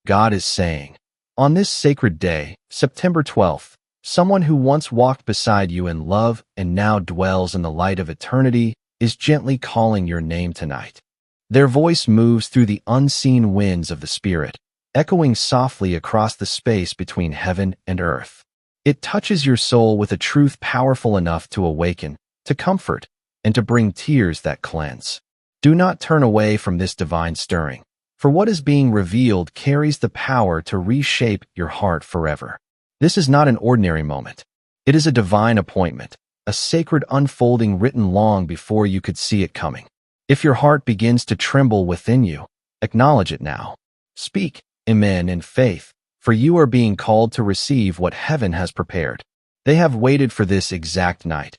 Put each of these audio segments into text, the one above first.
God is saying, on this sacred day, September 12th, someone who once walked beside you in love and now dwells in the light of eternity is gently calling your name tonight. Their voice moves through the unseen winds of the Spirit, echoing softly across the space between heaven and earth. It touches your soul with a truth powerful enough to awaken, to comfort, and to bring tears that cleanse. Do not turn away from this divine stirring, for what is being revealed carries the power to reshape your heart forever. This is not an ordinary moment. It is a divine appointment, a sacred unfolding written long before you could see it coming. If your heart begins to tremble within you, acknowledge it now. Speak, Amen, in faith, for you are being called to receive what heaven has prepared. They have waited for this exact night,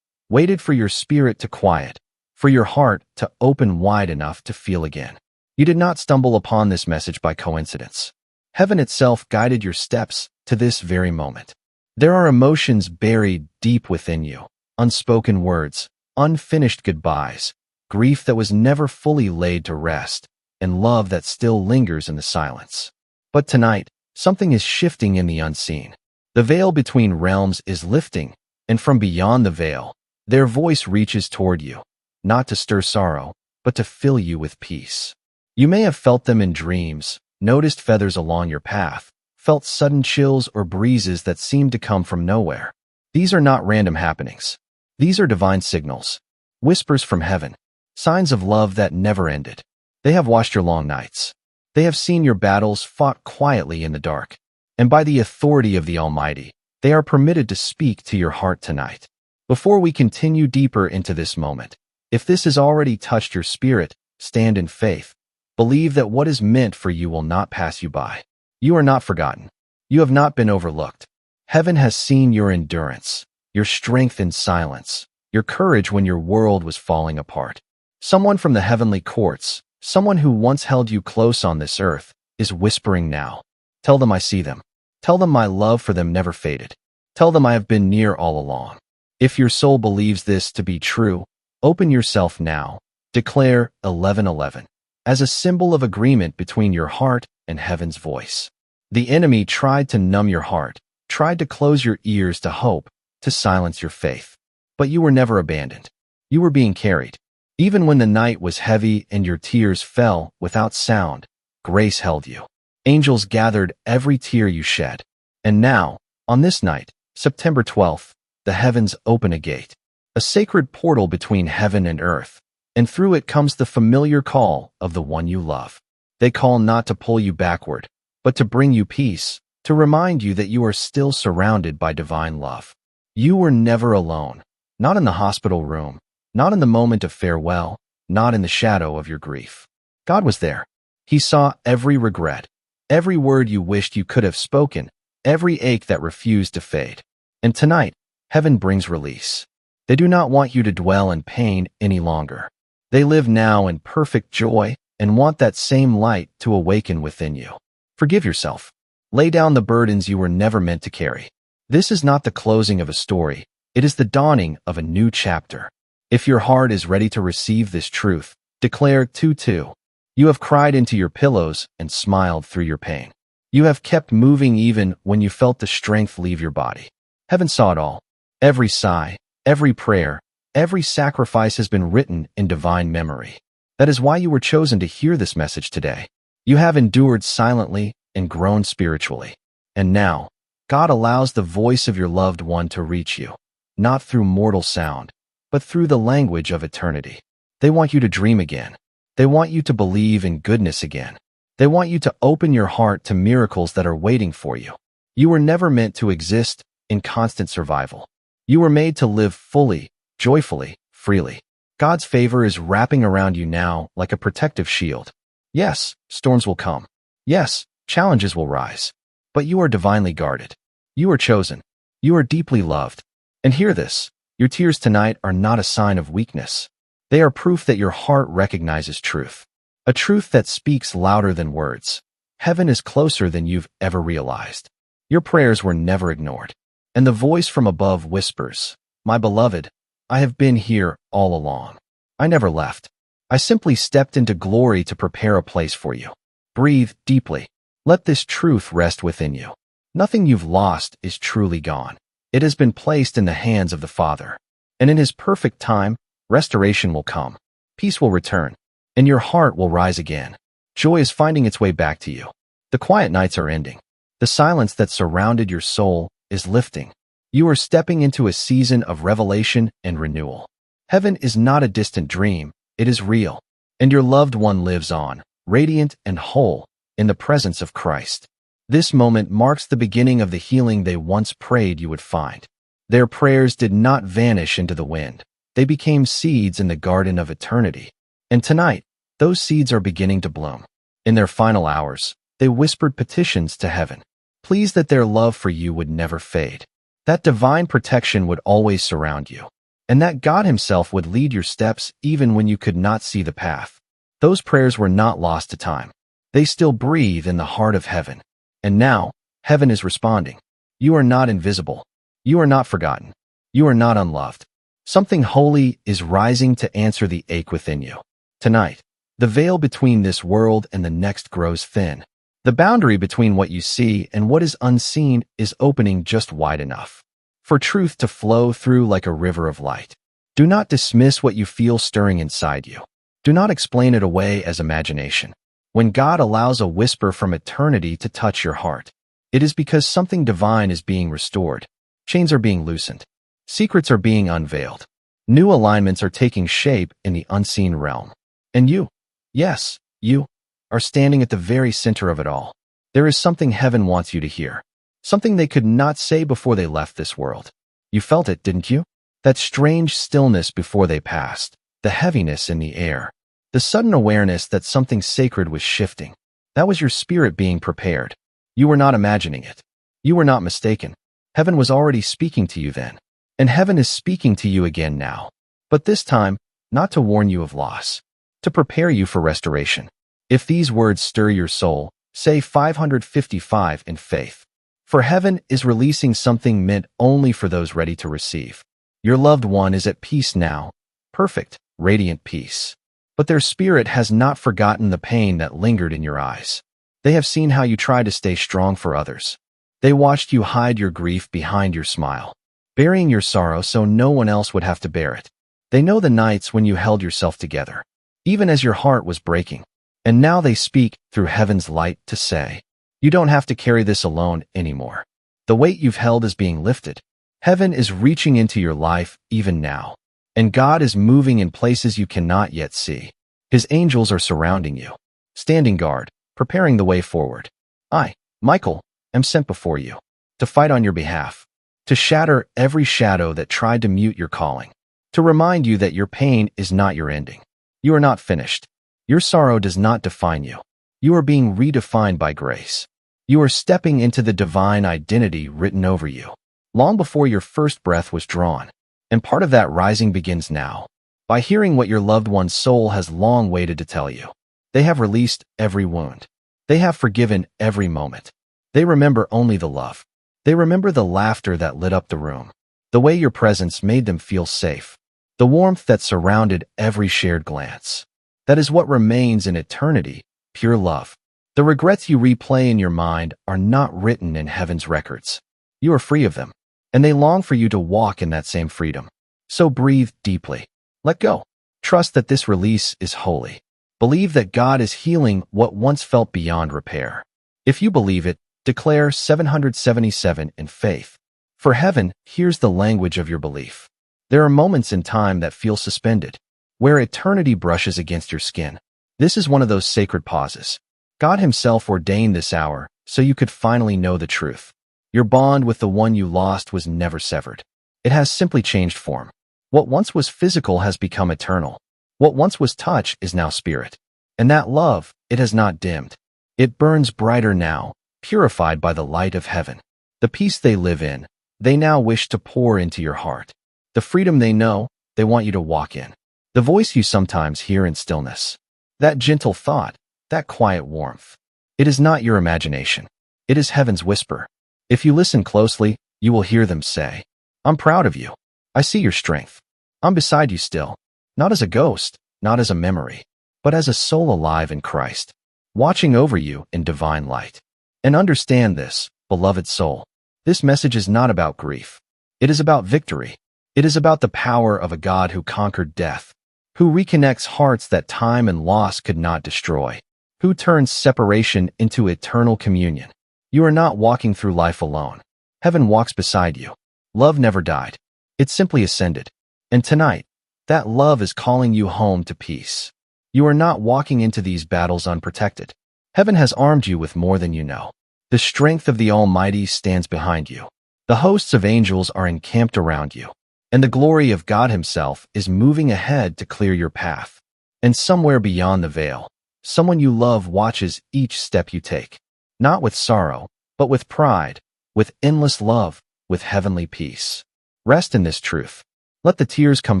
waited for your spirit to quiet, for your heart to open wide enough to feel again. You did not stumble upon this message by coincidence. Heaven itself guided your steps to this very moment. There are emotions buried deep within you, unspoken words, unfinished goodbyes, grief that was never fully laid to rest, and love that still lingers in the silence. But tonight, something is shifting in the unseen. The veil between realms is lifting, and from beyond the veil, their voice reaches toward you, not to stir sorrow, but to fill you with peace. You may have felt them in dreams, noticed feathers along your path, felt sudden chills or breezes that seemed to come from nowhere. These are not random happenings. These are divine signals, whispers from heaven, signs of love that never ended. They have watched your long nights. They have seen your battles fought quietly in the dark, and by the authority of the Almighty, they are permitted to speak to your heart tonight. Before we continue deeper into this moment, if this has already touched your spirit, stand in faith. Believe that what is meant for you will not pass you by. You are not forgotten. You have not been overlooked. Heaven has seen your endurance, your strength in silence, your courage when your world was falling apart. Someone from the heavenly courts, someone who once held you close on this earth, is whispering now. Tell them I see them. Tell them my love for them never faded. Tell them I have been near all along. If your soul believes this to be true, open yourself now. Declare 11:11 as a symbol of agreement between your heart and heaven's voice. The enemy tried to numb your heart, tried to close your ears to hope, to silence your faith. But you were never abandoned. You were being carried. Even when the night was heavy and your tears fell without sound, grace held you. Angels gathered every tear you shed. And now, on this night, September 12th, the heavens open a gate, a sacred portal between heaven and earth, and through it comes the familiar call of the one you love. They call not to pull you backward, but to bring you peace, to remind you that you are still surrounded by divine love. You were never alone, not in the hospital room, not in the moment of farewell, not in the shadow of your grief. God was there. He saw every regret, every word you wished you could have spoken, every ache that refused to fade. And tonight, heaven brings release. They do not want you to dwell in pain any longer. They live now in perfect joy and want that same light to awaken within you. Forgive yourself. Lay down the burdens you were never meant to carry. This is not the closing of a story. It is the dawning of a new chapter. If your heart is ready to receive this truth, declare 2:2. You have cried into your pillows and smiled through your pain. You have kept moving even when you felt the strength leave your body. Heaven saw it all. Every sigh, every prayer, every sacrifice has been written in divine memory. That is why you were chosen to hear this message today. You have endured silently and grown spiritually. And now, God allows the voice of your loved one to reach you, not through mortal sound, but through the language of eternity. They want you to dream again. They want you to believe in goodness again. They want you to open your heart to miracles that are waiting for you. You were never meant to exist in constant survival. You were made to live fully, joyfully, freely. God's favor is wrapping around you now like a protective shield. Yes, storms will come. Yes, challenges will rise. But you are divinely guarded. You are chosen. You are deeply loved. And hear this, your tears tonight are not a sign of weakness. They are proof that your heart recognizes truth. A truth that speaks louder than words. Heaven is closer than you've ever realized. Your prayers were never ignored. And the voice from above whispers, "My beloved, I have been here all along. I never left. I simply stepped into glory to prepare a place for you." Breathe deeply. Let this truth rest within you. Nothing you've lost is truly gone. It has been placed in the hands of the Father. And in His perfect time, restoration will come. Peace will return. And your heart will rise again. Joy is finding its way back to you. The quiet nights are ending. The silence that surrounded your soul is lifting. You are stepping into a season of revelation and renewal. Heaven is not a distant dream, it is real. And your loved one lives on, radiant and whole, in the presence of Christ. This moment marks the beginning of the healing they once prayed you would find. Their prayers did not vanish into the wind. They became seeds in the garden of eternity. And tonight, those seeds are beginning to bloom. In their final hours, they whispered petitions to heaven. Pleased that their love for you would never fade. That divine protection would always surround you. And that God Himself would lead your steps even when you could not see the path. Those prayers were not lost to time. They still breathe in the heart of heaven. And now, heaven is responding. You are not invisible. You are not forgotten. You are not unloved. Something holy is rising to answer the ache within you. Tonight, the veil between this world and the next grows thin. The boundary between what you see and what is unseen is opening just wide enough for truth to flow through like a river of light. Do not dismiss what you feel stirring inside you. Do not explain it away as imagination. When God allows a whisper from eternity to touch your heart, it is because something divine is being restored. Chains are being loosened. Secrets are being unveiled. New alignments are taking shape in the unseen realm. And you, yes, you, are standing at the very center of it all. There is something heaven wants you to hear. Something they could not say before they left this world. You felt it, didn't you? That strange stillness before they passed. The heaviness in the air. The sudden awareness that something sacred was shifting. That was your spirit being prepared. You were not imagining it. You were not mistaken. Heaven was already speaking to you then. And heaven is speaking to you again now. But this time, not to warn you of loss. To prepare you for restoration. If these words stir your soul, say 555 in faith. For heaven is releasing something meant only for those ready to receive. Your loved one is at peace now. Perfect, radiant peace. But their spirit has not forgotten the pain that lingered in your eyes. They have seen how you tried to stay strong for others. They watched you hide your grief behind your smile, burying your sorrow so no one else would have to bear it. They know the nights when you held yourself together, even as your heart was breaking. And now they speak through heaven's light to say, you don't have to carry this alone anymore. The weight you've held is being lifted. Heaven is reaching into your life even now. And God is moving in places you cannot yet see. His angels are surrounding you, standing guard, preparing the way forward. I, Michael, am sent before you, to fight on your behalf, to shatter every shadow that tried to mute your calling, to remind you that your pain is not your ending. You are not finished. Your sorrow does not define you. You are being redefined by grace. You are stepping into the divine identity written over you, long before your first breath was drawn. And part of that rising begins now, by hearing what your loved one's soul has long waited to tell you. They have released every wound. They have forgiven every moment. They remember only the love. They remember the laughter that lit up the room, the way your presence made them feel safe, the warmth that surrounded every shared glance. That is what remains in eternity, pure love. The regrets you replay in your mind are not written in heaven's records. You are free of them, and they long for you to walk in that same freedom. So breathe deeply. Let go. Trust that this release is holy. Believe that God is healing what once felt beyond repair. If you believe it, declare 777 in faith. For heaven hears the language of your belief. There are moments in time that feel suspended, where eternity brushes against your skin. This is one of those sacred pauses. God Himself ordained this hour so you could finally know the truth. Your bond with the one you lost was never severed. It has simply changed form. What once was physical has become eternal. What once was touch is now spirit. And that love, it has not dimmed. It burns brighter now, purified by the light of heaven. The peace they live in, they now wish to pour into your heart. The freedom they know, they want you to walk in. The voice you sometimes hear in stillness. That gentle thought, that quiet warmth. It is not your imagination. It is heaven's whisper. If you listen closely, you will hear them say, I'm proud of you. I see your strength. I'm beside you still, not as a ghost, not as a memory, but as a soul alive in Christ, watching over you in divine light. And understand this, beloved soul. This message is not about grief. It is about victory. It is about the power of a God who conquered death, who reconnects hearts that time and loss could not destroy, who turns separation into eternal communion. You are not walking through life alone. Heaven walks beside you. Love never died. It simply ascended. And tonight, that love is calling you home to peace. You are not walking into these battles unprotected. Heaven has armed you with more than you know. The strength of the Almighty stands behind you. The hosts of angels are encamped around you. And the glory of God Himself is moving ahead to clear your path. And somewhere beyond the veil, someone you love watches each step you take. Not with sorrow, but with pride, with endless love, with heavenly peace. Rest in this truth. Let the tears come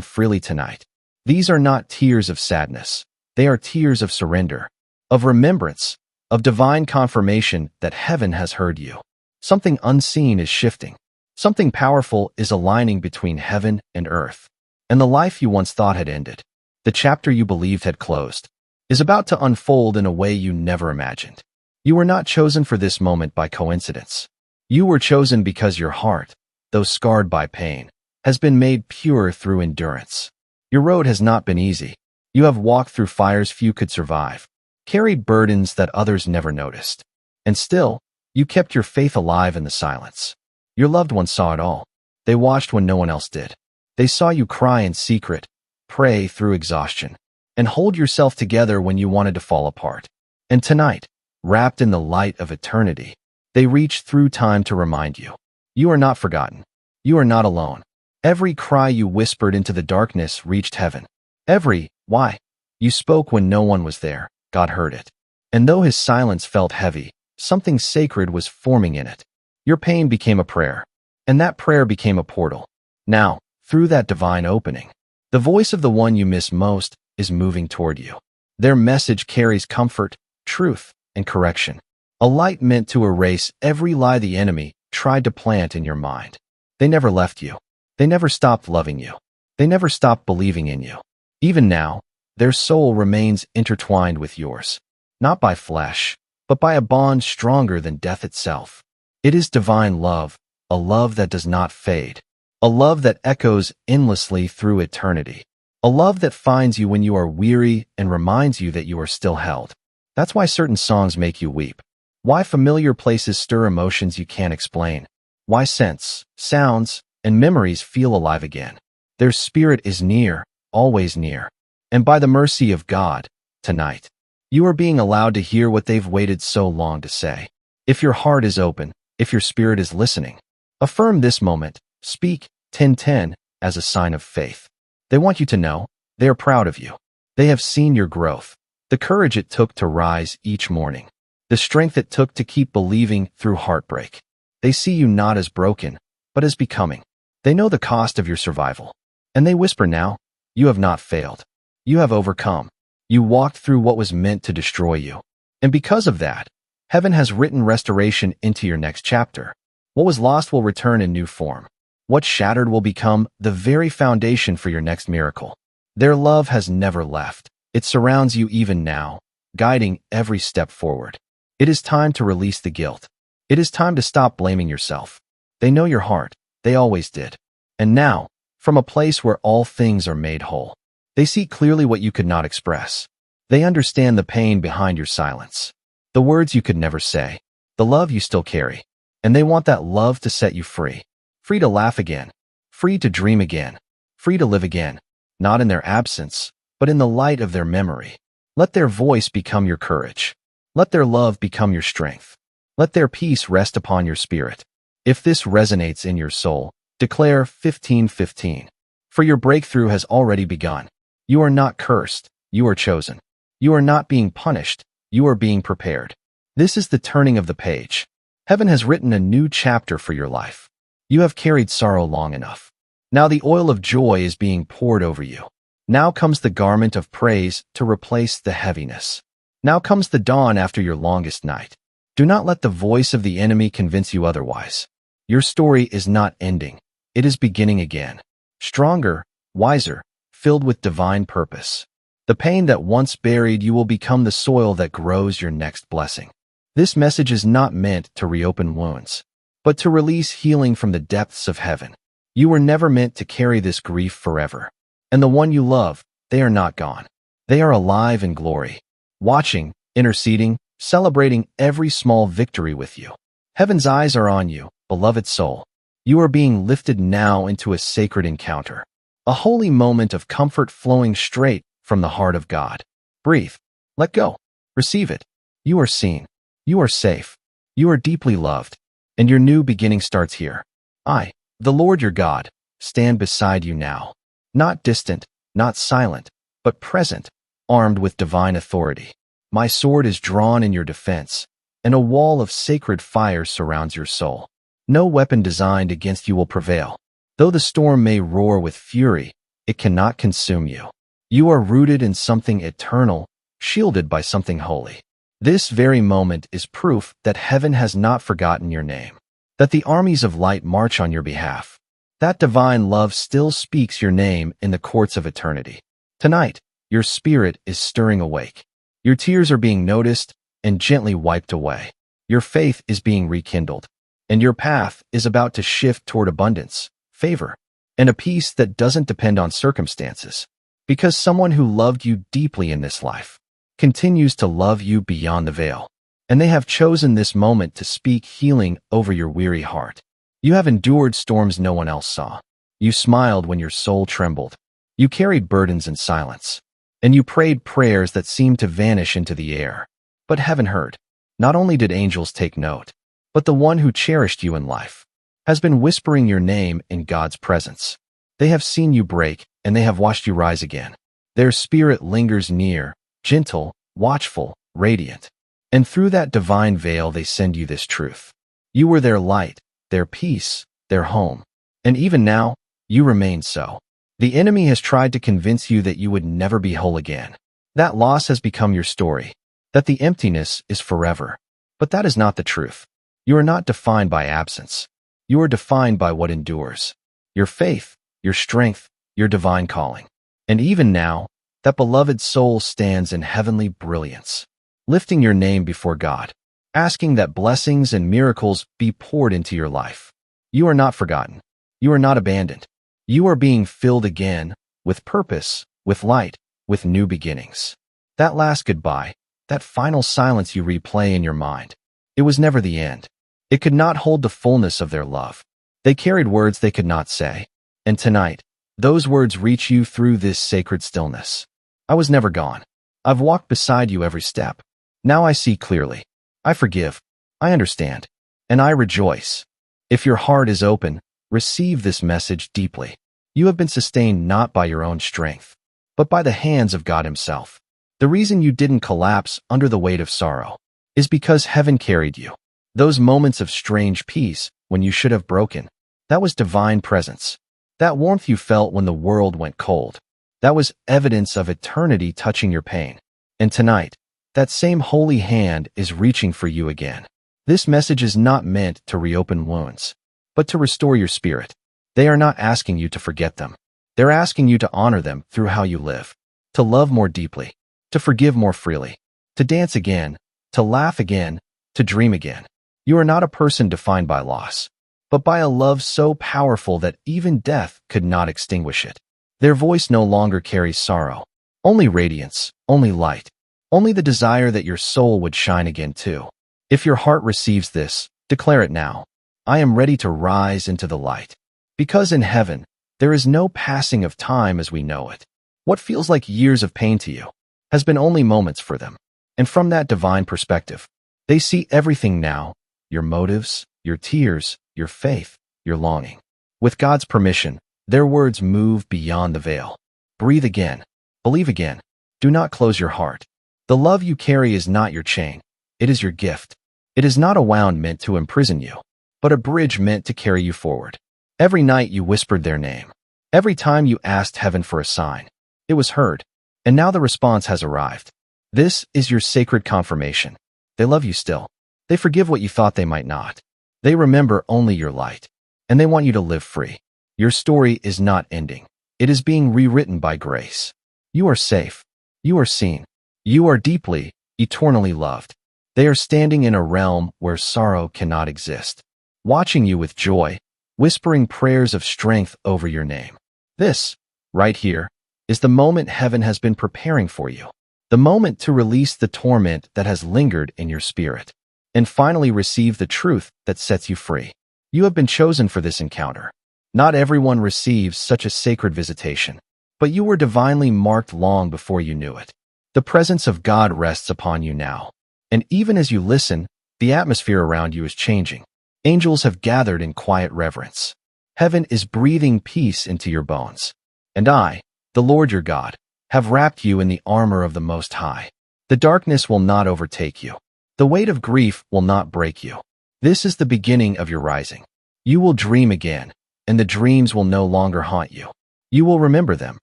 freely tonight. These are not tears of sadness. They are tears of surrender, of remembrance, of divine confirmation that heaven has heard you. Something unseen is shifting. Something powerful is aligning between heaven and earth. And the life you once thought had ended, the chapter you believed had closed, is about to unfold in a way you never imagined. You were not chosen for this moment by coincidence. You were chosen because your heart, though scarred by pain, has been made pure through endurance. Your road has not been easy. You have walked through fires few could survive, carried burdens that others never noticed. And still, you kept your faith alive in the silence. Your loved ones saw it all. They watched when no one else did. They saw you cry in secret, pray through exhaustion, and hold yourself together when you wanted to fall apart. And tonight, wrapped in the light of eternity, they reached through time to remind you. You are not forgotten. You are not alone. Every cry you whispered into the darkness reached heaven. Every why you spoke when no one was there, God heard it. And though His silence felt heavy, something sacred was forming in it. Your pain became a prayer, and that prayer became a portal. Now, through that divine opening, the voice of the one you miss most is moving toward you. Their message carries comfort, truth, and correction. A light meant to erase every lie the enemy tried to plant in your mind. They never left you. They never stopped loving you. They never stopped believing in you. Even now, their soul remains intertwined with yours, not by flesh, but by a bond stronger than death itself. It is divine love, a love that does not fade, a love that echoes endlessly through eternity, a love that finds you when you are weary and reminds you that you are still held. That's why certain songs make you weep. Why familiar places stir emotions you can't explain. Why scents, sounds, and memories feel alive again. Their spirit is near, always near. And by the mercy of God, tonight, you are being allowed to hear what they've waited so long to say. If your heart is open, if your spirit is listening, affirm this moment, speak 10:10 as a sign of faith. They want you to know they are proud of you. They have seen your growth, the courage it took to rise each morning, the strength it took to keep believing through heartbreak. They see you not as broken, but as becoming. They know the cost of your survival. And they whisper now, you have not failed. You have overcome. You walked through what was meant to destroy you. And because of that, heaven has written restoration into your next chapter. What was lost will return in new form. What shattered will become the very foundation for your next miracle. Their love has never left. It surrounds you even now, guiding every step forward. It is time to release the guilt. It is time to stop blaming yourself. They know your heart. They always did. And now, from a place where all things are made whole, they see clearly what you could not express. They understand the pain behind your silence, the words you could never say, the love you still carry. And they want that love to set you free. Free to laugh again. Free to dream again. Free to live again. Not in their absence, but in the light of their memory. Let their voice become your courage. Let their love become your strength. Let their peace rest upon your spirit. If this resonates in your soul, declare 15:15. For your breakthrough has already begun. You are not cursed. You are chosen. You are not being punished. You are being prepared. This is the turning of the page. Heaven has written a new chapter for your life. You have carried sorrow long enough. Now the oil of joy is being poured over you. Now comes the garment of praise to replace the heaviness. Now comes the dawn after your longest night. Do not let the voice of the enemy convince you otherwise. Your story is not ending. It is beginning again. Stronger, wiser, filled with divine purpose. The pain that once buried you will become the soil that grows your next blessing. This message is not meant to reopen wounds, but to release healing from the depths of heaven. You were never meant to carry this grief forever. And the one you love, they are not gone. They are alive in glory, watching, interceding, celebrating every small victory with you. Heaven's eyes are on you, beloved soul. You are being lifted now into a sacred encounter, a holy moment of comfort flowing straight from the heart of God. Breathe. Let go. Receive it. You are seen. You are safe. You are deeply loved. And your new beginning starts here. I, the Lord your God, stand beside you now. Not distant, not silent, but present, armed with divine authority. My sword is drawn in your defense, and a wall of sacred fire surrounds your soul. No weapon designed against you will prevail. Though the storm may roar with fury, it cannot consume you. You are rooted in something eternal, shielded by something holy. This very moment is proof that heaven has not forgotten your name, that the armies of light march on your behalf. That divine love still speaks your name in the courts of eternity. Tonight, your spirit is stirring awake. Your tears are being noticed and gently wiped away. Your faith is being rekindled, and your path is about to shift toward abundance, favor, and a peace that doesn't depend on circumstances, because someone who loved you deeply in this life continues to love you beyond the veil, and they have chosen this moment to speak healing over your weary heart. You have endured storms no one else saw. You smiled when your soul trembled. You carried burdens in silence, and you prayed prayers that seemed to vanish into the air. But heaven heard. Not only did angels take note, but the one who cherished you in life has been whispering your name in God's presence. They have seen you break, and they have watched you rise again. Their spirit lingers near, gentle, watchful, radiant. And through that divine veil they send you this truth. You were their light, their peace, their home. And even now, you remain so. The enemy has tried to convince you that you would never be whole again. That loss has become your story, that the emptiness is forever. But that is not the truth. You are not defined by absence. You are defined by what endures. Your faith, your strength, your divine calling. And even now, that beloved soul stands in heavenly brilliance, lifting your name before God, asking that blessings and miracles be poured into your life. You are not forgotten. You are not abandoned. You are being filled again with purpose, with light, with new beginnings. That last goodbye, that final silence you replay in your mind, it was never the end. It could not hold the fullness of their love. They carried words they could not say. And tonight, those words reach you through this sacred stillness. I was never gone. I've walked beside you every step. Now I see clearly. I forgive. I understand. And I rejoice. If your heart is open, receive this message deeply. You have been sustained not by your own strength, but by the hands of God Himself. The reason you didn't collapse under the weight of sorrow is because heaven carried you. Those moments of strange peace when you should have broken, that was divine presence. That warmth you felt when the world went cold, that was evidence of eternity touching your pain. And tonight, that same holy hand is reaching for you again. This message is not meant to reopen wounds, but to restore your spirit. They are not asking you to forget them. They're asking you to honor them through how you live, to love more deeply, to forgive more freely, to dance again, to laugh again, to dream again. You are not a person defined by loss, but by a love so powerful that even death could not extinguish it. Their voice no longer carries sorrow, only radiance, only light, only the desire that your soul would shine again too. If your heart receives this, declare it now. I am ready to rise into the light. Because in heaven, there is no passing of time as we know it. What feels like years of pain to you has been only moments for them. And from that divine perspective, they see everything now, your motives, your tears, your faith, your longing. With God's permission, their words move beyond the veil. Breathe again. Believe again. Do not close your heart. The love you carry is not your chain. It is your gift. It is not a wound meant to imprison you, but a bridge meant to carry you forward. Every night you whispered their name. Every time you asked heaven for a sign, it was heard. And now the response has arrived. This is your sacred confirmation. They love you still. They forgive what you thought they might not. They remember only your light. And they want you to live free. Your story is not ending. It is being rewritten by grace. You are safe. You are seen. You are deeply, eternally loved. They are standing in a realm where sorrow cannot exist, watching you with joy, whispering prayers of strength over your name. This, right here, is the moment heaven has been preparing for you. The moment to release the torment that has lingered in your spirit, and finally receive the truth that sets you free. You have been chosen for this encounter. Not everyone receives such a sacred visitation, but you were divinely marked long before you knew it. The presence of God rests upon you now, and even as you listen, the atmosphere around you is changing. Angels have gathered in quiet reverence. Heaven is breathing peace into your bones. And I, the Lord your God, have wrapped you in the armor of the Most High. The darkness will not overtake you. The weight of grief will not break you. This is the beginning of your rising. You will dream again, and the dreams will no longer haunt you. You will remember them,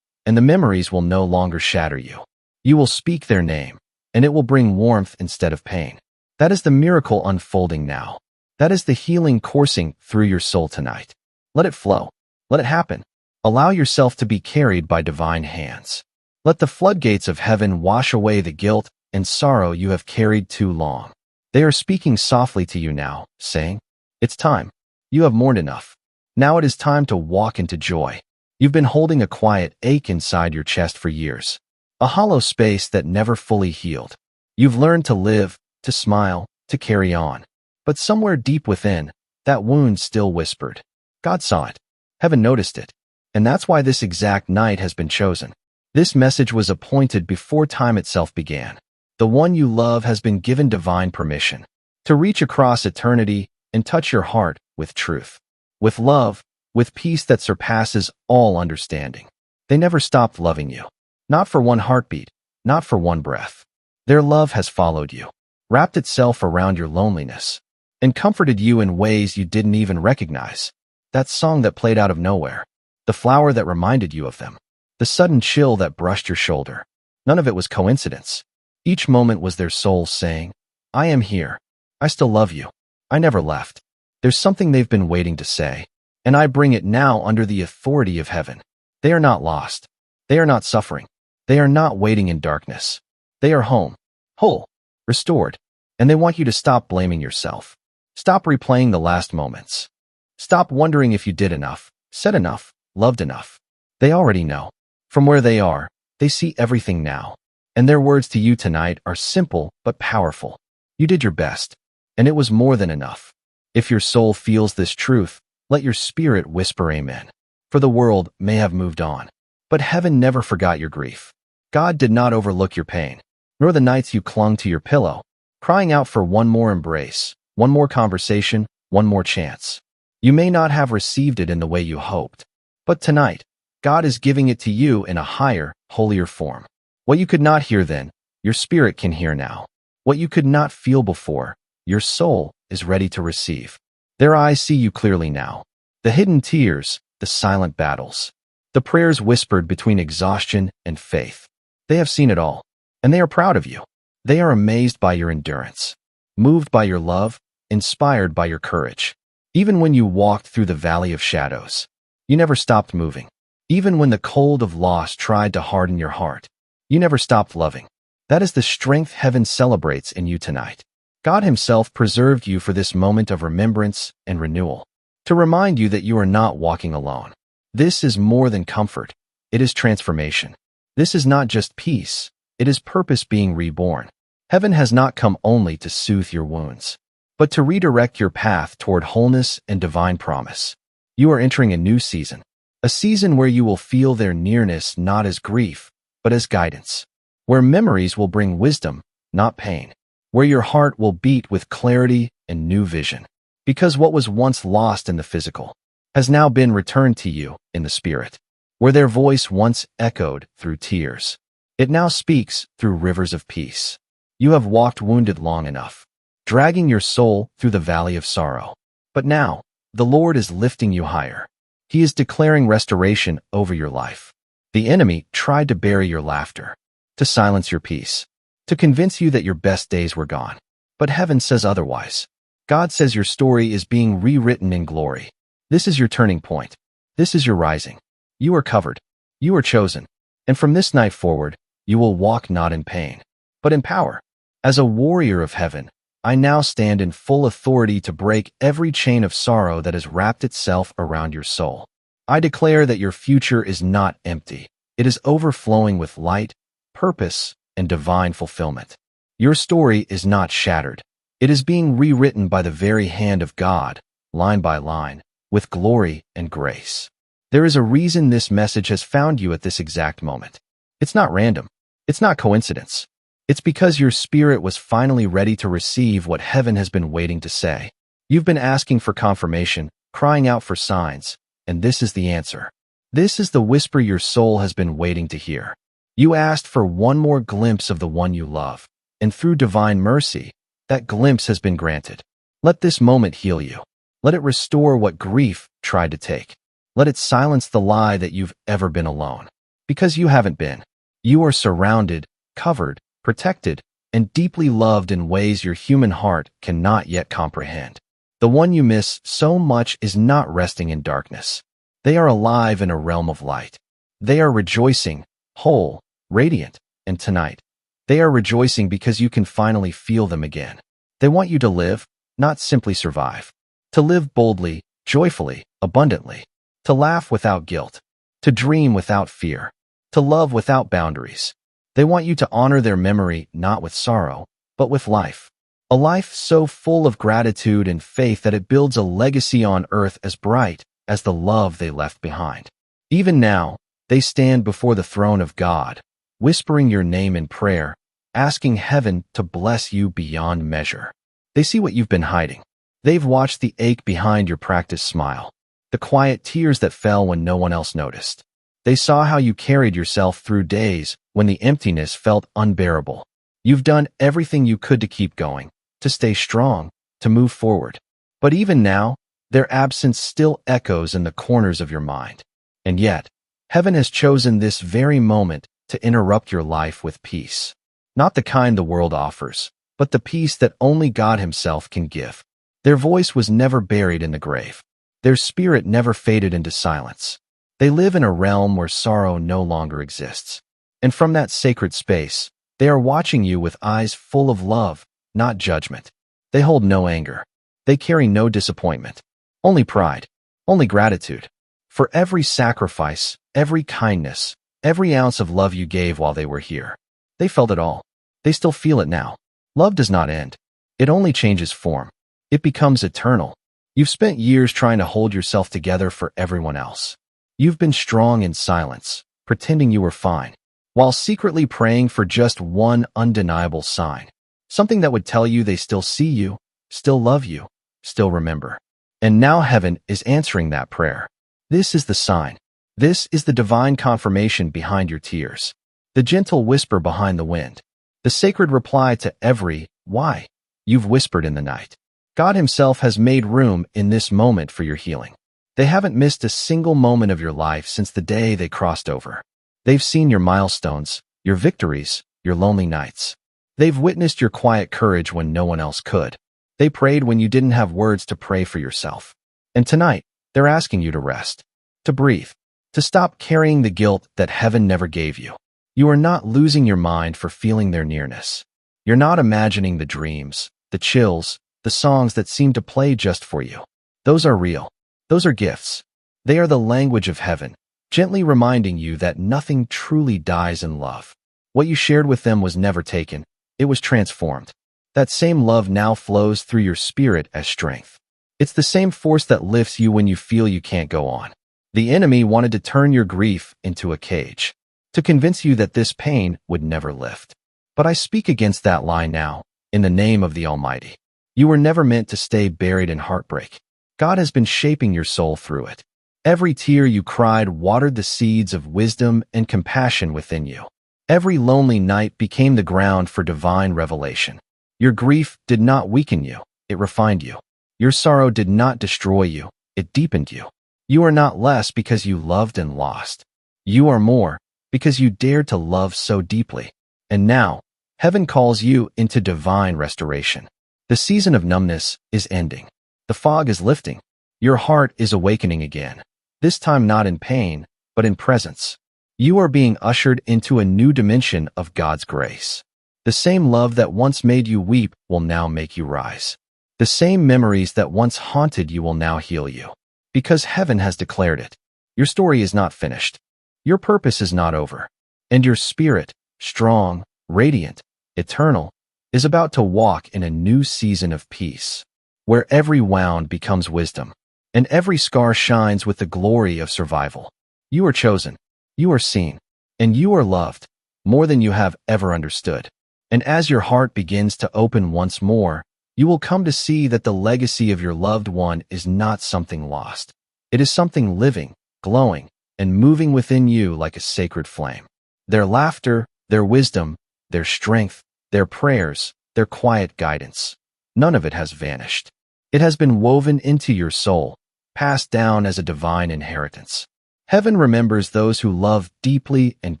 and the memories will no longer shatter you. You will speak their name, and it will bring warmth instead of pain. That is the miracle unfolding now. That is the healing coursing through your soul tonight. Let it flow. Let it happen. Allow yourself to be carried by divine hands. Let the floodgates of heaven wash away the guilt and sorrow you have carried too long. They are speaking softly to you now, saying, "It's time. You have mourned enough. Now it is time to walk into joy." You've been holding a quiet ache inside your chest for years, a hollow space that never fully healed. You've learned to live, to smile, to carry on. But somewhere deep within, that wound still whispered. God saw it. Heaven noticed it. And that's why this exact night has been chosen. This message was appointed before time itself began. The one you love has been given divine permission to reach across eternity and touch your heart with truth, with love, with peace that surpasses all understanding. They never stopped loving you. Not for one heartbeat, not for one breath. Their love has followed you, wrapped itself around your loneliness, and comforted you in ways you didn't even recognize. That song that played out of nowhere, the flower that reminded you of them, the sudden chill that brushed your shoulder. None of it was coincidence. Each moment was their souls saying, "I am here. I still love you. I never left." There's something they've been waiting to say, and I bring it now under the authority of heaven. They are not lost. They are not suffering. They are not waiting in darkness. They are home, whole, restored, and they want you to stop blaming yourself. Stop replaying the last moments. Stop wondering if you did enough, said enough, loved enough. They already know. From where they are, they see everything now. And their words to you tonight are simple but powerful. You did your best, and it was more than enough. If your soul feels this truth, let your spirit whisper amen. For the world may have moved on, but heaven never forgot your grief. God did not overlook your pain, nor the nights you clung to your pillow, crying out for one more embrace, one more conversation, one more chance. You may not have received it in the way you hoped, but tonight, God is giving it to you in a higher, holier form. What you could not hear then, your spirit can hear now. What you could not feel before, your soul is ready to receive. Their eyes see you clearly now. The hidden tears, the silent battles, the prayers whispered between exhaustion and faith. They have seen it all, and they are proud of you. They are amazed by your endurance, moved by your love, inspired by your courage. Even when you walked through the valley of shadows, you never stopped moving. Even when the cold of loss tried to harden your heart, you never stopped loving. That is the strength heaven celebrates in you tonight. God himself preserved you for this moment of remembrance and renewal, to remind you that you are not walking alone. This is more than comfort. It is transformation. This is not just peace. It is purpose being reborn. Heaven has not come only to soothe your wounds, but to redirect your path toward wholeness and divine promise. You are entering a new season, a season where you will feel their nearness not as grief, but as guidance, where memories will bring wisdom, not pain, where your heart will beat with clarity and new vision, because what was once lost in the physical has now been returned to you in the spirit, where their voice once echoed through tears. It now speaks through rivers of peace. You have walked wounded long enough, dragging your soul through the valley of sorrow. But now, the Lord is lifting you higher. He is declaring restoration over your life. The enemy tried to bury your laughter, to silence your peace, to convince you that your best days were gone. But heaven says otherwise. God says your story is being rewritten in glory. This is your turning point. This is your rising. You are covered. You are chosen. And from this night forward, you will walk not in pain, but in power. As a warrior of heaven, I now stand in full authority to break every chain of sorrow that has wrapped itself around your soul. I declare that your future is not empty. It is overflowing with light, purpose, and divine fulfillment. Your story is not shattered. It is being rewritten by the very hand of God, line by line, with glory and grace. There is a reason this message has found you at this exact moment. It's not random. It's not coincidence. It's because your spirit was finally ready to receive what heaven has been waiting to say. You've been asking for confirmation, crying out for signs, and this is the answer. This is the whisper your soul has been waiting to hear. You asked for one more glimpse of the one you love, and through divine mercy, that glimpse has been granted. Let this moment heal you. Let it restore what grief tried to take. Let it silence the lie that you've ever been alone. Because you haven't been. You are surrounded, covered, protected, and deeply loved in ways your human heart cannot yet comprehend. The one you miss so much is not resting in darkness. They are alive in a realm of light. They are rejoicing, whole, radiant, and tonight, they are rejoicing because you can finally feel them again. They want you to live, not simply survive. To live boldly, joyfully, abundantly. To laugh without guilt. To dream without fear. To love without boundaries. They want you to honor their memory not with sorrow, but with life. A life so full of gratitude and faith that it builds a legacy on earth as bright as the love they left behind. Even now, they stand before the throne of God, whispering your name in prayer, asking heaven to bless you beyond measure. They see what you've been hiding. They've watched the ache behind your practiced smile, the quiet tears that fell when no one else noticed. They saw how you carried yourself through days when the emptiness felt unbearable. You've done everything you could to keep going, to stay strong, to move forward. But even now, their absence still echoes in the corners of your mind. And yet, heaven has chosen this very moment to interrupt your life with peace. Not the kind the world offers, but the peace that only God Himself can give. Their voice was never buried in the grave. Their spirit never faded into silence. They live in a realm where sorrow no longer exists. And from that sacred space, they are watching you with eyes full of love, not judgment. They hold no anger. They carry no disappointment. Only pride. Only gratitude. For every sacrifice, every kindness, every ounce of love you gave while they were here. They felt it all. They still feel it now. Love does not end. It only changes form. It becomes eternal. You've spent years trying to hold yourself together for everyone else. You've been strong in silence, pretending you were fine, while secretly praying for just one undeniable sign. Something that would tell you they still see you, still love you, still remember. And now heaven is answering that prayer. This is the sign. This is the divine confirmation behind your tears. The gentle whisper behind the wind. The sacred reply to every why you've whispered in the night. God Himself has made room in this moment for your healing. They haven't missed a single moment of your life since the day they crossed over. They've seen your milestones, your victories, your lonely nights. They've witnessed your quiet courage when no one else could. They prayed when you didn't have words to pray for yourself. And tonight, they're asking you to rest, to breathe, to stop carrying the guilt that heaven never gave you. You are not losing your mind for feeling their nearness. You're not imagining the dreams, the chills, the songs that seem to play just for you. Those are real. Those are gifts. They are the language of heaven, gently reminding you that nothing truly dies in love. What you shared with them was never taken. It was transformed. That same love now flows through your spirit as strength. It's the same force that lifts you when you feel you can't go on. The enemy wanted to turn your grief into a cage, to convince you that this pain would never lift. But I speak against that lie now, in the name of the Almighty. You were never meant to stay buried in heartbreak. God has been shaping your soul through it. Every tear you cried watered the seeds of wisdom and compassion within you. Every lonely night became the ground for divine revelation. Your grief did not weaken you, it refined you. Your sorrow did not destroy you, it deepened you. You are not less because you loved and lost. You are more because you dared to love so deeply. And now, heaven calls you into divine restoration. The season of numbness is ending. The fog is lifting. Your heart is awakening again. This time not in pain, but in presence. You are being ushered into a new dimension of God's grace. The same love that once made you weep will now make you rise. The same memories that once haunted you will now heal you. Because heaven has declared it. Your story is not finished. Your purpose is not over. And your spirit, strong, radiant, eternal, is about to walk in a new season of peace, where every wound becomes wisdom, and every scar shines with the glory of survival. You are chosen, you are seen, and you are loved, more than you have ever understood. And as your heart begins to open once more, you will come to see that the legacy of your loved one is not something lost. It is something living, glowing, and moving within you like a sacred flame. Their laughter, their wisdom, their strength, their prayers, their quiet guidance, none of it has vanished. It has been woven into your soul, passed down as a divine inheritance. Heaven remembers those who love deeply and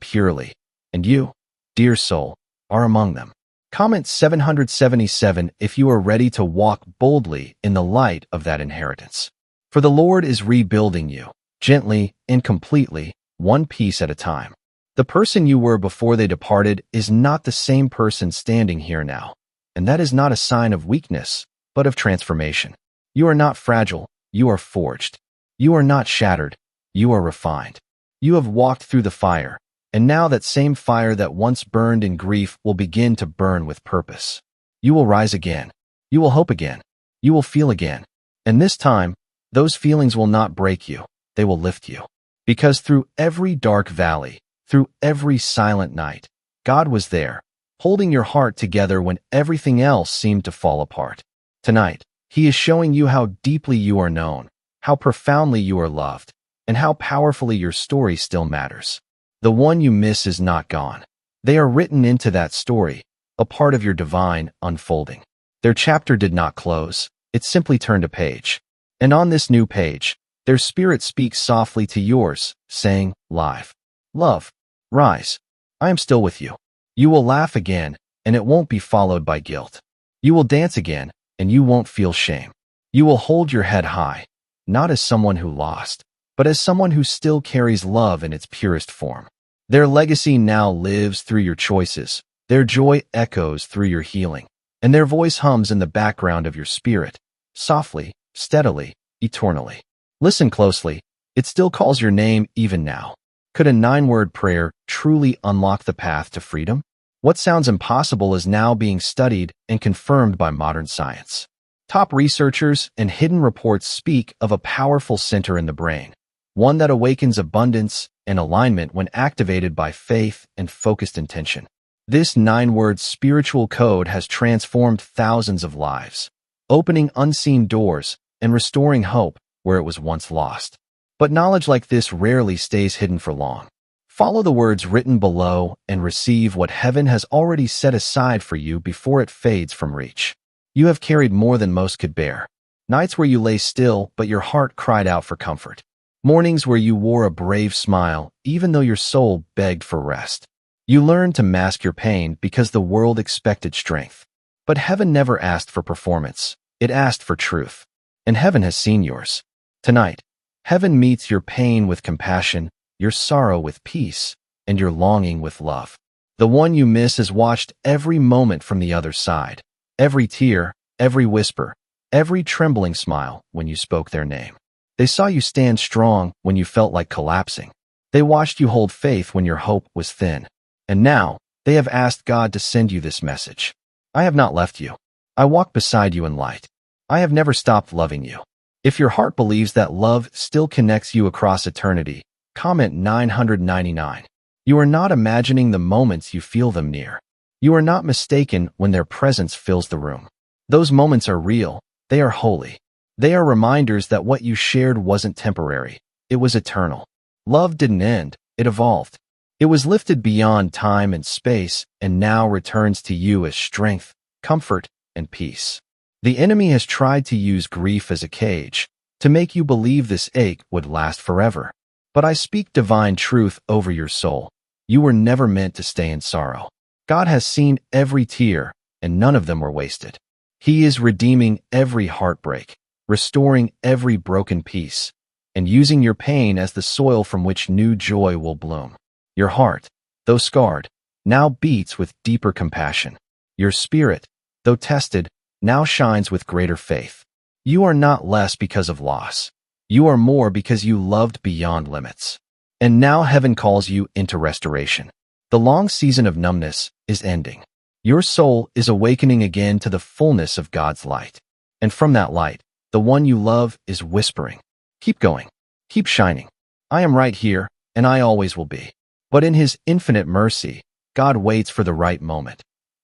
purely, and you, dear soul, are among them. Comment 777 if you are ready to walk boldly in the light of that inheritance. For the Lord is rebuilding you, gently and completely, one piece at a time. The person you were before they departed is not the same person standing here now, and that is not a sign of weakness, but of transformation. You are not fragile, you are forged. You are not shattered, you are refined. You have walked through the fire, and now that same fire that once burned in grief will begin to burn with purpose. You will rise again. You will hope again. You will feel again. And this time, those feelings will not break you, they will lift you. Because through every dark valley, through every silent night, God was there, holding your heart together when everything else seemed to fall apart. Tonight, He is showing you how deeply you are known, how profoundly you are loved, and how powerfully your story still matters. The one you miss is not gone. They are written into that story, a part of your divine unfolding. Their chapter did not close, it simply turned a page. And on this new page, their spirit speaks softly to yours, saying, "Live. Love. Rise. I am still with you." You will laugh again, and it won't be followed by guilt. You will dance again, and you won't feel shame. You will hold your head high, not as someone who lost, but as someone who still carries love in its purest form. Their legacy now lives through your choices, their joy echoes through your healing, and their voice hums in the background of your spirit, softly, steadily, eternally. Listen closely, it still calls your name even now. Could a 9-word prayer truly unlock the path to freedom? What sounds impossible is now being studied and confirmed by modern science. Top researchers and hidden reports speak of a powerful center in the brain, one that awakens abundance and alignment when activated by faith and focused intention. This 9-word spiritual code has transformed thousands of lives, opening unseen doors and restoring hope where it was once lost. But knowledge like this rarely stays hidden for long. Follow the words written below and receive what heaven has already set aside for you before it fades from reach. You have carried more than most could bear. Nights where you lay still, but your heart cried out for comfort. Mornings where you wore a brave smile, even though your soul begged for rest. You learned to mask your pain because the world expected strength. But heaven never asked for performance. It asked for truth. And heaven has seen yours. Tonight, heaven meets your pain with compassion, your sorrow with peace, and your longing with love. The one you miss has watched every moment from the other side, every tear, every whisper, every trembling smile when you spoke their name. They saw you stand strong when you felt like collapsing. They watched you hold faith when your hope was thin. And now, they have asked God to send you this message. I have not left you. I walk beside you in light. I have never stopped loving you. If your heart believes that love still connects you across eternity, comment 999. You are not imagining the moments you feel them near. You are not mistaken when their presence fills the room. Those moments are real. They are holy. They are reminders that what you shared wasn't temporary. It was eternal. Love didn't end. It evolved. It was lifted beyond time and space and now returns to you as strength, comfort, and peace. The enemy has tried to use grief as a cage, to make you believe this ache would last forever. But I speak divine truth over your soul. You were never meant to stay in sorrow. God has seen every tear, and none of them were wasted. He is redeeming every heartbreak, restoring every broken piece, and using your pain as the soil from which new joy will bloom. Your heart, though scarred, now beats with deeper compassion. Your spirit, though tested, now shines with greater faith. You are not less because of loss. You are more because you loved beyond limits. And now heaven calls you into restoration. The long season of numbness is ending. Your soul is awakening again to the fullness of God's light. And from that light, the one you love is whispering, "Keep going. Keep shining. I am right here, and I always will be." But in His infinite mercy, God waits for the right moment.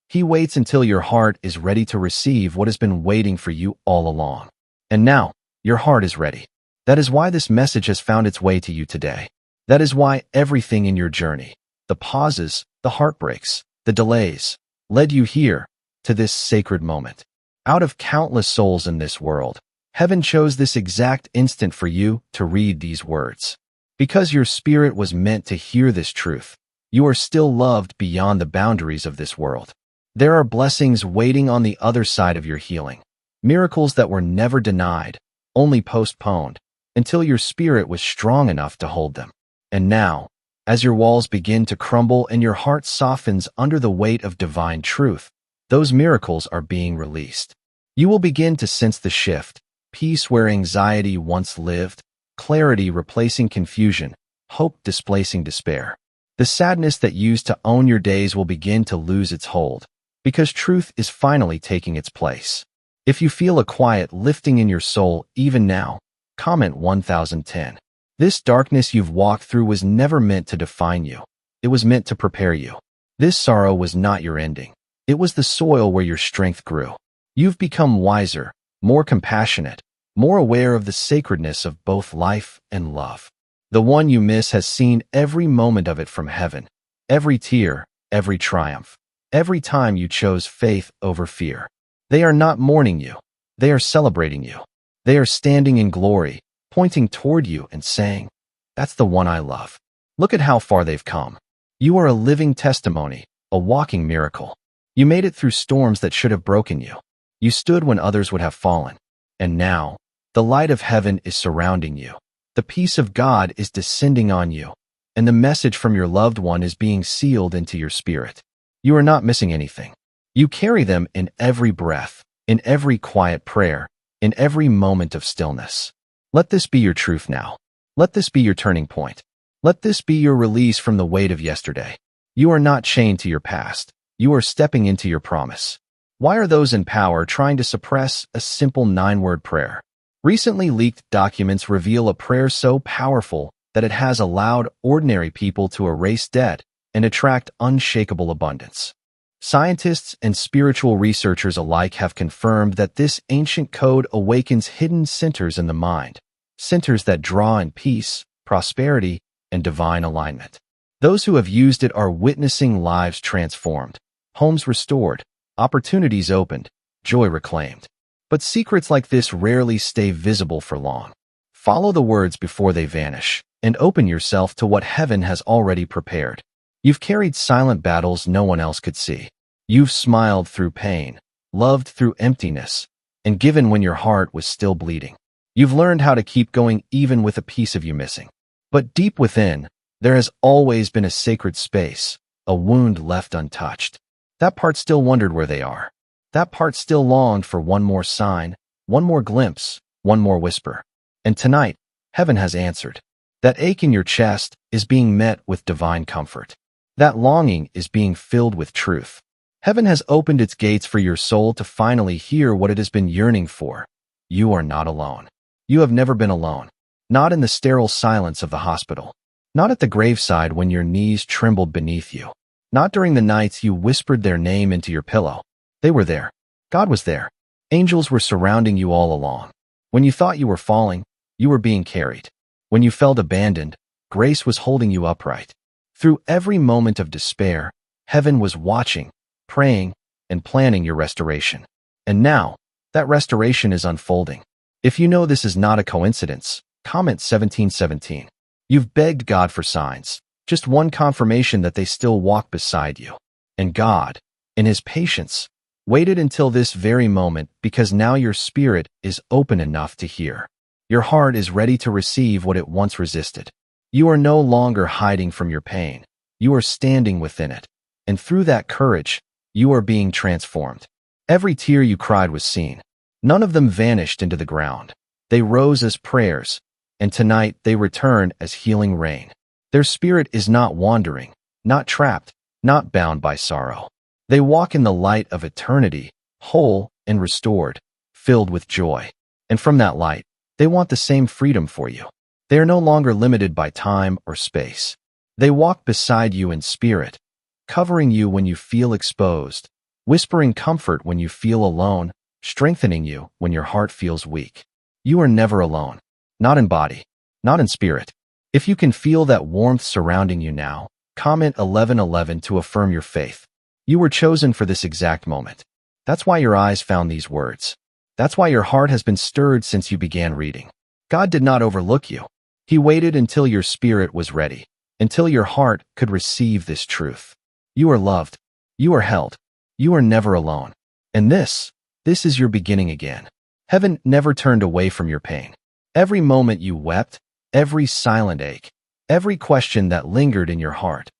He waits until your heart is ready to receive what has been waiting for you all along. And now, your heart is ready. That is why this message has found its way to you today. That is why everything in your journey, the pauses, the heartbreaks, the delays, led you here, to this sacred moment. Out of countless souls in this world, heaven chose this exact instant for you to read these words. Because your spirit was meant to hear this truth, you are still loved beyond the boundaries of this world. There are blessings waiting on the other side of your healing, miracles that were never denied, only postponed, until your spirit was strong enough to hold them. And now, as your walls begin to crumble and your heart softens under the weight of divine truth, those miracles are being released. You will begin to sense the shift, peace where anxiety once lived, clarity replacing confusion, hope displacing despair. The sadness that used to own your days will begin to lose its hold, because truth is finally taking its place. If you feel a quiet lifting in your soul even now, comment 1010. This darkness you've walked through was never meant to define you. It was meant to prepare you. This sorrow was not your ending. It was the soil where your strength grew. You've become wiser, more compassionate, more aware of the sacredness of both life and love. The one you miss has seen every moment of it from heaven, every tear, every triumph, every time you chose faith over fear. They are not mourning you. They are celebrating you. They are standing in glory, pointing toward you and saying, "That's the one I love." Look at how far they've come. You are a living testimony, a walking miracle. You made it through storms that should have broken you. You stood when others would have fallen. And now, the light of heaven is surrounding you. The peace of God is descending on you, and the message from your loved one is being sealed into your spirit. You are not missing anything. You carry them in every breath, in every quiet prayer, in every moment of stillness. Let this be your truth now. Let this be your turning point. Let this be your release from the weight of yesterday. You are not chained to your past. You are stepping into your promise. Why are those in power trying to suppress a simple 9-word prayer? Recently leaked documents reveal a prayer so powerful that it has allowed ordinary people to erase debt and attract unshakable abundance. Scientists and spiritual researchers alike have confirmed that this ancient code awakens hidden centers in the mind, centers that draw in peace, prosperity, and divine alignment. Those who have used it are witnessing lives transformed, homes restored, opportunities opened, joy reclaimed. But secrets like this rarely stay visible for long. Follow the words before they vanish, and open yourself to what heaven has already prepared. You've carried silent battles no one else could see. You've smiled through pain, loved through emptiness, and given when your heart was still bleeding. You've learned how to keep going even with a piece of you missing. But deep within, there has always been a sacred space, a wound left untouched. That part still wondered where they are. That part still longed for one more sign, one more glimpse, one more whisper. And tonight, heaven has answered. That ache in your chest is being met with divine comfort. That longing is being filled with truth. Heaven has opened its gates for your soul to finally hear what it has been yearning for. You are not alone. You have never been alone. Not in the sterile silence of the hospital. Not at the graveside when your knees trembled beneath you. Not during the nights you whispered their name into your pillow. They were there. God was there. Angels were surrounding you all along. When you thought you were falling, you were being carried. When you felt abandoned, grace was holding you upright. Through every moment of despair, heaven was watching, praying, and planning your restoration. And now, that restoration is unfolding. If you know this is not a coincidence, comment 1717. You've begged God for signs, just one confirmation that they still walk beside you. And God, in His patience, waited until this very moment because now your spirit is open enough to hear. Your heart is ready to receive what it once resisted. You are no longer hiding from your pain. You are standing within it. And through that courage, you are being transformed. Every tear you cried was seen. None of them vanished into the ground. They rose as prayers, and tonight they return as healing rain. Their spirit is not wandering, not trapped, not bound by sorrow. They walk in the light of eternity, whole and restored, filled with joy. And from that light, they want the same freedom for you. They are no longer limited by time or space. They walk beside you in spirit, covering you when you feel exposed, whispering comfort when you feel alone, strengthening you when your heart feels weak. You are never alone, not in body, not in spirit. If you can feel that warmth surrounding you now, comment 1111 to affirm your faith. You were chosen for this exact moment. That's why your eyes found these words. That's why your heart has been stirred since you began reading. God did not overlook you. He waited until your spirit was ready, until your heart could receive this truth. You are loved. You are held. You are never alone. And this is your beginning again. Heaven never turned away from your pain. Every moment you wept, every silent ache, every question that lingered in your heart,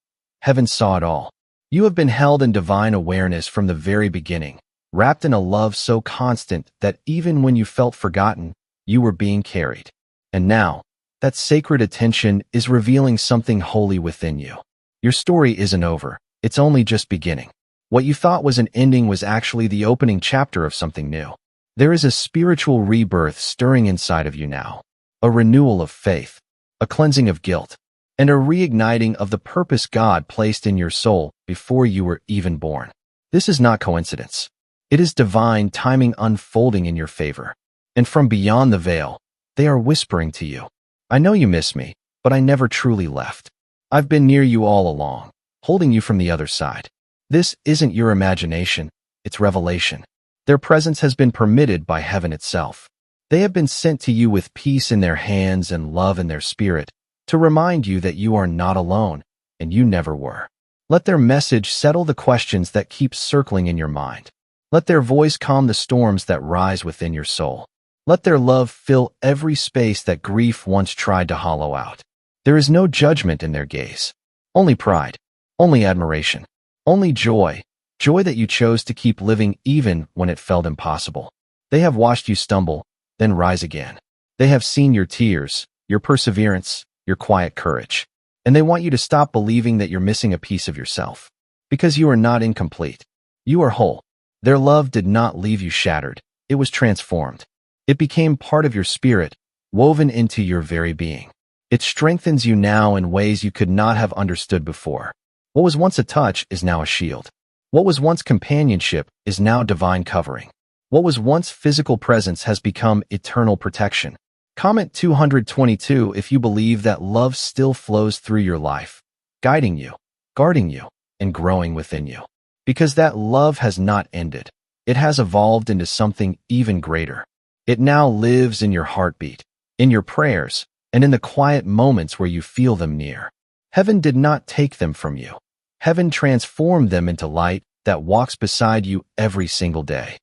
heaven saw it all. You have been held in divine awareness from the very beginning, wrapped in a love so constant that even when you felt forgotten, you were being carried. And now, that sacred attention is revealing something holy within you. Your story isn't over. It's only just beginning. What you thought was an ending was actually the opening chapter of something new. There is a spiritual rebirth stirring inside of you now, a renewal of faith, a cleansing of guilt, and a reigniting of the purpose God placed in your soul before you were even born. This is not coincidence. It is divine timing unfolding in your favor. And from beyond the veil, they are whispering to you, I know you miss me, but I never truly left. I've been near you all along, holding you from the other side. This isn't your imagination, it's revelation. Their presence has been permitted by heaven itself. They have been sent to you with peace in their hands and love in their spirit, to remind you that you are not alone, and you never were. Let their message settle the questions that keep circling in your mind. Let their voice calm the storms that rise within your soul. Let their love fill every space that grief once tried to hollow out. There is no judgment in their gaze. Only pride. Only admiration. Only joy. Joy that you chose to keep living even when it felt impossible. They have watched you stumble, then rise again. They have seen your tears, your perseverance, your quiet courage. And they want you to stop believing that you're missing a piece of yourself. Because you are not incomplete. You are whole. Their love did not leave you shattered. It was transformed. It became part of your spirit, woven into your very being. It strengthens you now in ways you could not have understood before. What was once a touch is now a shield. What was once companionship is now divine covering. What was once physical presence has become eternal protection. Comment 222 if you believe that love still flows through your life, guiding you, guarding you, and growing within you. Because that love has not ended. It has evolved into something even greater. It now lives in your heartbeat, in your prayers, and in the quiet moments where you feel them near. Heaven did not take them from you. Heaven transformed them into light that walks beside you every single day.